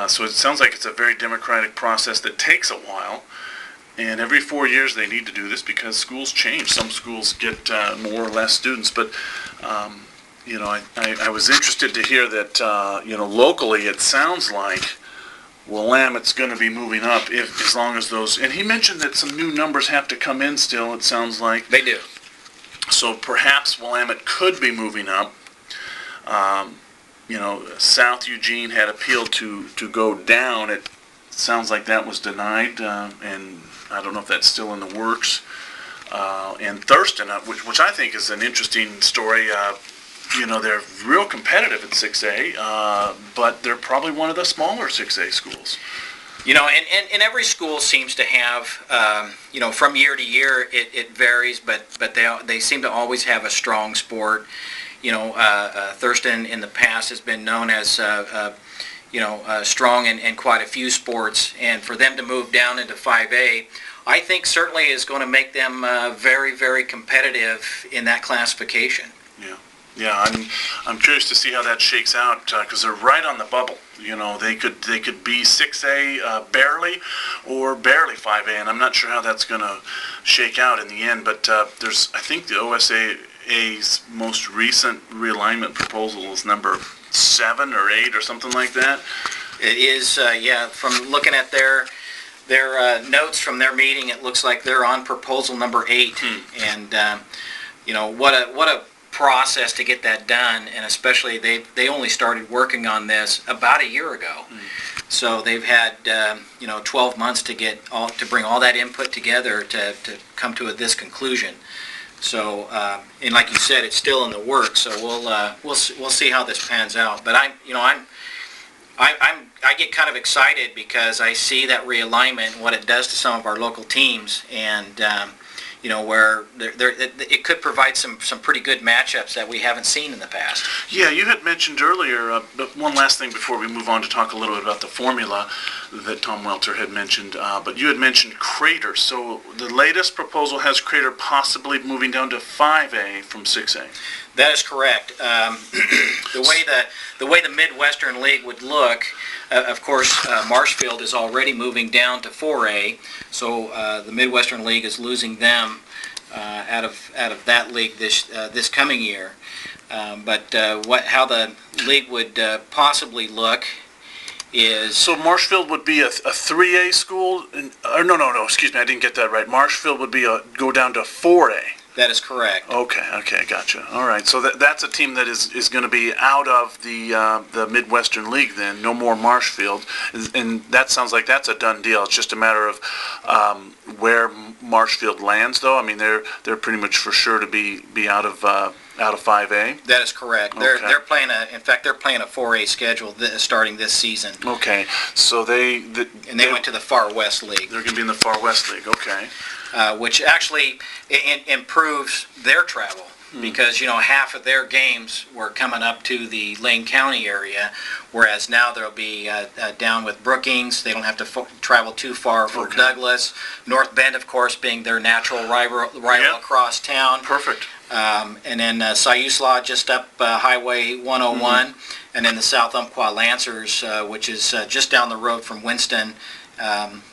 A: So it sounds like it's a very democratic process that takes a while. And every 4 years they need to do this because schools change. Some schools get more or less students. But, I was interested to hear that, locally it sounds like Willamette's going to be moving up as long as those... And he mentioned that some new numbers have to come in still, it sounds like.
B: They do.
A: So perhaps Willamette could be moving up. South Eugene had appealed to go down. It sounds like that was denied, and I don't know if that's still in the works. And Thurston, which I think is an interesting story. They're real competitive at 6A, but they're probably one of the smaller 6A schools.
B: You know, and every school seems to have, from year to year it varies, but they seem to always have a strong sport. Thurston in the past has been known as, strong in quite a few sports, and for them to move down into 5A, I think certainly is going to make them very, very competitive in that classification.
A: Yeah, I'm curious to see how that shakes out because they're right on the bubble. They could be 6A barely or barely 5A, and I'm not sure how that's going to shake out in the end. But I think the OSAA's most recent realignment proposal is number 7 or 8 or something like that.
B: It is, from looking at their notes from their meeting, it looks like they're on proposal number 8. And, what a process to get that done, and especially they only started working on this about a year ago. So they've had 12 months to bring all that input together to come to this conclusion. So and like you said, it's still in the works. So we'll see how this pans out. But I get kind of excited because I see that realignment and what it does to some of our local teams, and where it could provide some pretty good matchups that we haven't seen in the past.
A: Yeah, you had mentioned earlier, but one last thing before we move on to talk a little bit about the formula that Tom Welter had mentioned, but you had mentioned Crater. So the latest proposal has Crater possibly moving down to 5A from 6A.
B: That is correct. The way the Midwestern League would look, of course, Marshfield is already moving down to 4A, so the Midwestern League is losing them out of that league this coming year. But how the league would possibly look is...
A: So Marshfield would be a 3A school? No, excuse me, I didn't get that right. Marshfield would be go down to 4A.
B: That is correct.
A: Okay, gotcha. All right, so that's a team that is going to be out of the Midwestern League then, no more Marshfield, and that sounds like that's a done deal. It's just a matter of where Marshfield lands, though. I mean, they're pretty much for sure to be out of 5A.
B: That is correct.
A: Okay.
B: They're playing a 4A schedule starting this season.
A: Okay, so they
B: went to the Far West League.
A: They're going to be in the Far West League. Okay.
B: Which actually improves their travel because, half of their games were coming up to the Lane County area, whereas now they'll be down with Brookings. They don't have to travel too far for Douglas. North Bend, of course, being their natural rival across town.
A: Perfect.
B: And then Siuslaw just up Highway 101, and then the South Umpqua Lancers, which is just down the road from Winston.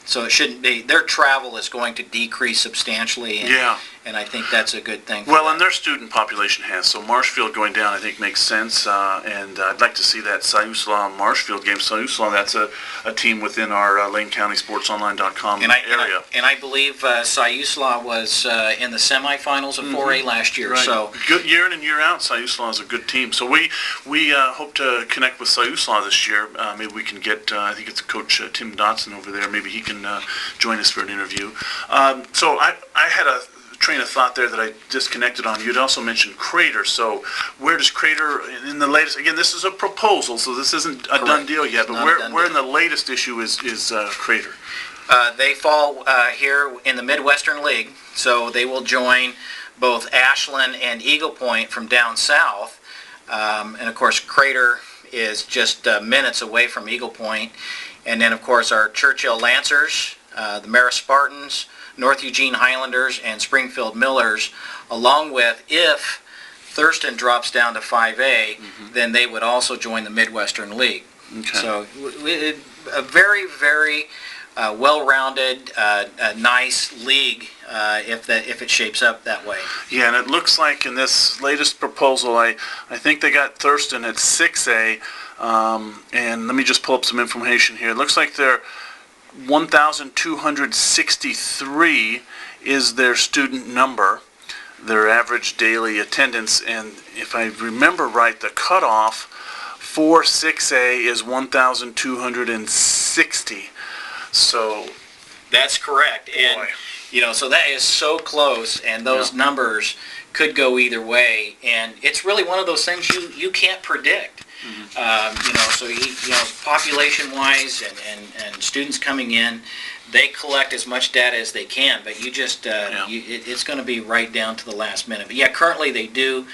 B: So it shouldn't be, their travel is going to decrease substantially, and I think that's a good thing.
A: And their student population has, so Marshfield going down I think makes sense, and I'd like to see that Siuslaw-Marshfield game. Siuslaw, that's a team within our LaneCountySportsOnline.com area.
B: And I believe Siuslaw was in the semifinals of 4A last year.
A: Right.
B: So
A: good year in and year out, Siuslaw is a good team. So we hope to connect with Siuslaw this year. Maybe we can get, I think it's Coach Tim Dotson over there. Maybe he can join us for an interview. So I had a train of thought there that I disconnected on. You'd also mentioned Crater. So where does Crater, in the latest, again, this is a proposal, so this isn't a done deal yet, but where in the latest issue is Crater?
B: They fall here in the Midwestern League, so they will join both Ashland and Eagle Point from down south. And of course, Crater is just minutes away from Eagle Point. And then, of course, our Churchill Lancers, the Marist Spartans, North Eugene Highlanders, and Springfield Millers, along with, if Thurston drops down to 5A, then they would also join the Midwestern League.
A: Okay.
B: So a very, very well-rounded, nice league if it shapes up that way.
A: Yeah, and it looks like in this latest proposal, I think they got Thurston at 6A, and let me just pull up some information here. It looks like they're 1,263 is their student number, their average daily attendance, and if I remember right, the cutoff for 6A is 1,260. So
B: that's correct. And so that is so close, and those numbers could go either way, and it's really one of those things you can't predict. So population-wise and students coming in, they collect as much data as they can, but you just it's going to be right down to the last minute. But currently they do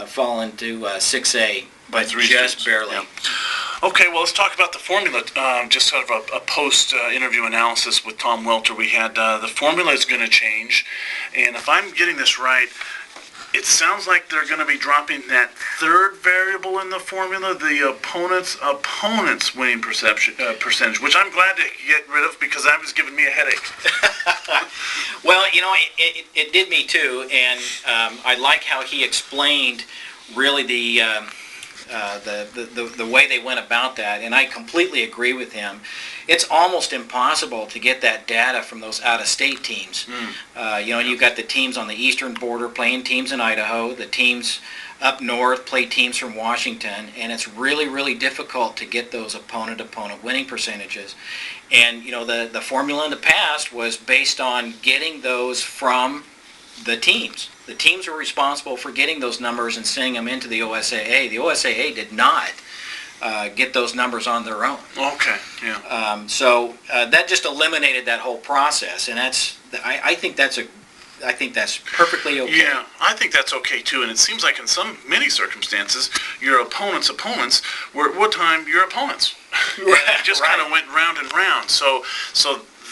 B: fall into 6A, but just barely.
A: Yeah. Okay, well, let's talk about the formula. Just sort of a post-interview analysis with Tom Welter. We had the formula is going to change, and if I'm getting this right, it sounds like they're going to be dropping that third variable in the formula, the opponent's winning percentage, which I'm glad to get rid of because that was giving me a headache.
B: Well, it did me too, and I like how he explained really the way they went about that, and I completely agree with him. It's almost impossible to get that data from those out-of-state teams. You've got the teams on the eastern border playing teams in Idaho, the teams up north play teams from Washington, and it's really, really difficult to get those opponent-opponent winning percentages. And, the formula in the past was based on getting those from the teams. The teams were responsible for getting those numbers and sending them into the OSAA. The OSAA did not get those numbers on their own.
A: Okay, yeah.
B: So that just eliminated that whole process, and I think that's perfectly okay.
A: Yeah, I think that's okay too, and it seems like in many circumstances, your opponents' were at one time your opponents. It just kind of went round and round. So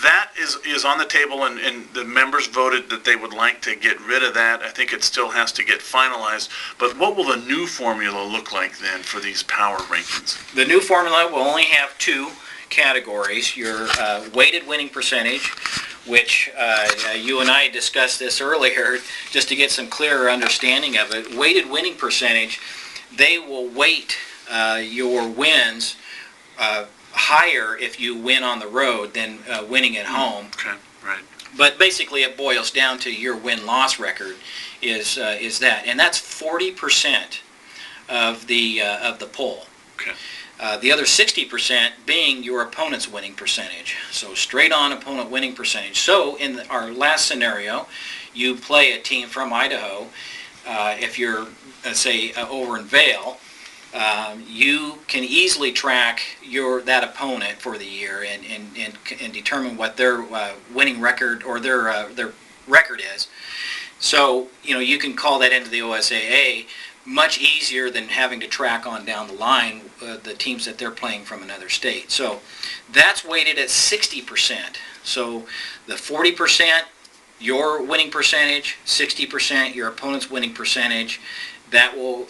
A: that is on the table, and the members voted that they would like to get rid of that. I think it still has to get finalized. But what will the new formula look like then for these power rankings?
B: The new formula will only have two categories. Your weighted winning percentage, which you and I discussed this earlier just to get some clearer understanding of it. Weighted winning percentage, they will weight your wins higher if you win on the road than winning at home.
A: Okay, right.
B: But basically it boils down to your win-loss record is that, and that's 40% of the poll.
A: Okay.
B: The other 60% being your opponent's winning percentage. So straight on opponent winning percentage. So in our last scenario, you play a team from Idaho. If you're, say, over in Vail, you can easily track that opponent for the year and determine what their winning record or their record is. So, you can call that into the OSAA much easier than having to track on down the line the teams that they're playing from another state. So that's weighted at 60%. So the 40%, your winning percentage, 60%, your opponent's winning percentage, that will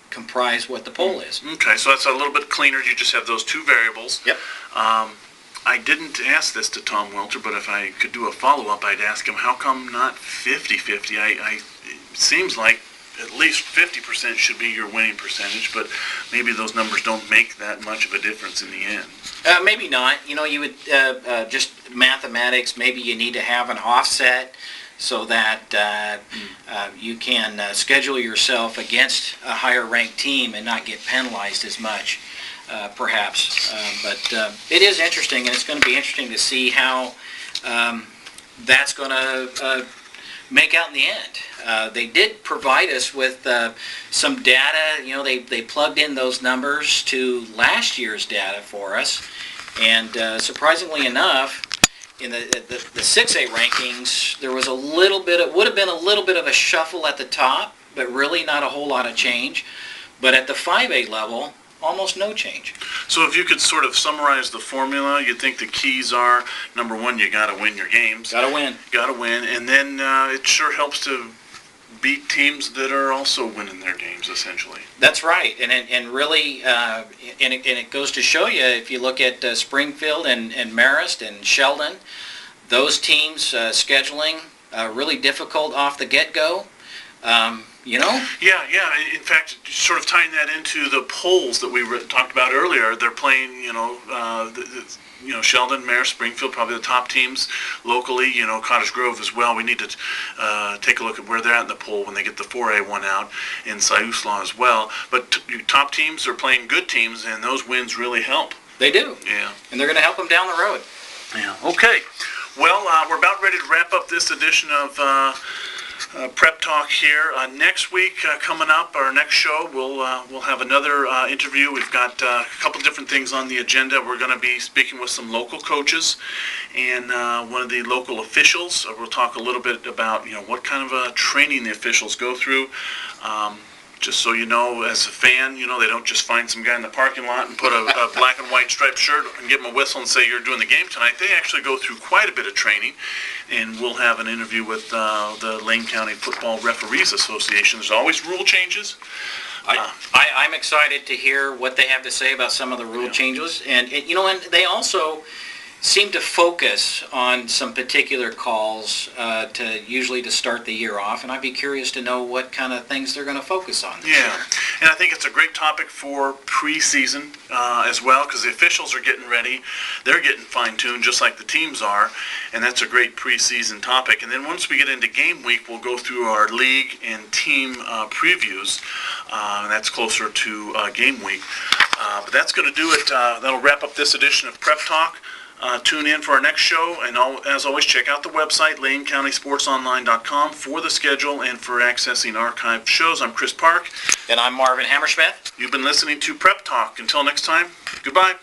B: comprise what the poll is.
A: Okay, so that's a little bit cleaner. You just have those two variables.
B: Yep.
A: I didn't ask this to Tom Welter, but if I could do a follow-up, I'd ask him, how come not 50-50? It seems like at least 50% should be your winning percentage, but maybe those numbers don't make that much of a difference in the end.
B: Maybe not. You would just mathematics. Maybe you need to have an offset so that you can schedule yourself against a higher ranked team and not get penalized as much, perhaps. But it is interesting, and it's going to be interesting to see how that's going to make out in the end. They did provide us with some data. They plugged in those numbers to last year's data for us, and surprisingly enough, in the 6A rankings, there was would have been a little bit of a shuffle at the top, but really not a whole lot of change. But at the 5A level, almost no change.
A: So if you could sort of summarize the formula, you'd think the keys are, number one, you got to win your games.
B: Got to win.
A: Got to win, and then it sure helps to beat teams that are also winning their games, essentially.
B: That's right, and really, and it goes to show you, if you look at Springfield and Marist and Sheldon, those teams scheduling really difficult off the get-go.
A: Yeah. In fact, sort of tying that into the polls that we talked about earlier, they're playing, Sheldon, Marist, Springfield, probably the top teams locally, Cottage Grove as well. We need to take a look at where they're at in the poll when they get the 4A one out, in Siuslaw as well. But top teams are playing good teams, and those wins really help.
B: They do.
A: Yeah.
B: And they're going to help them down the road.
A: Yeah. Okay. Well, we're about ready to wrap up this edition of Prep Talk here. Next week, coming up, our next show, we'll have another interview. We've got a couple different things on the agenda. We're going to be speaking with some local coaches and one of the local officials. We'll talk a little bit about what kind of training the officials go through. Just so you know, as a fan, they don't just find some guy in the parking lot and put a black and white striped shirt and give him a whistle and say you're doing the game tonight. They actually go through quite a bit of training, and we'll have an interview with the Lane County Football Referees Association. There's always rule changes.
B: I'm excited to hear what they have to say about some of the rule changes, and they also seem to focus on some particular calls usually to start the year off, and I'd be curious to know what kind of things they're going to focus on this year.
A: And I think it's a great topic for preseason as well, because the officials are getting ready. They're getting fine-tuned just like the teams are, and that's a great preseason topic. And then once we get into game week, we'll go through our league and team previews, and that's closer to game week. But that's going to do it. That'll wrap up this edition of Prep Talk. Tune in for our next show, and as always, check out the website, lanecountysportsonline.com, for the schedule and for accessing archived shows. I'm Chris Park.
B: And I'm Marvin Hammersmith.
A: You've been listening to Prep Talk. Until next time, goodbye.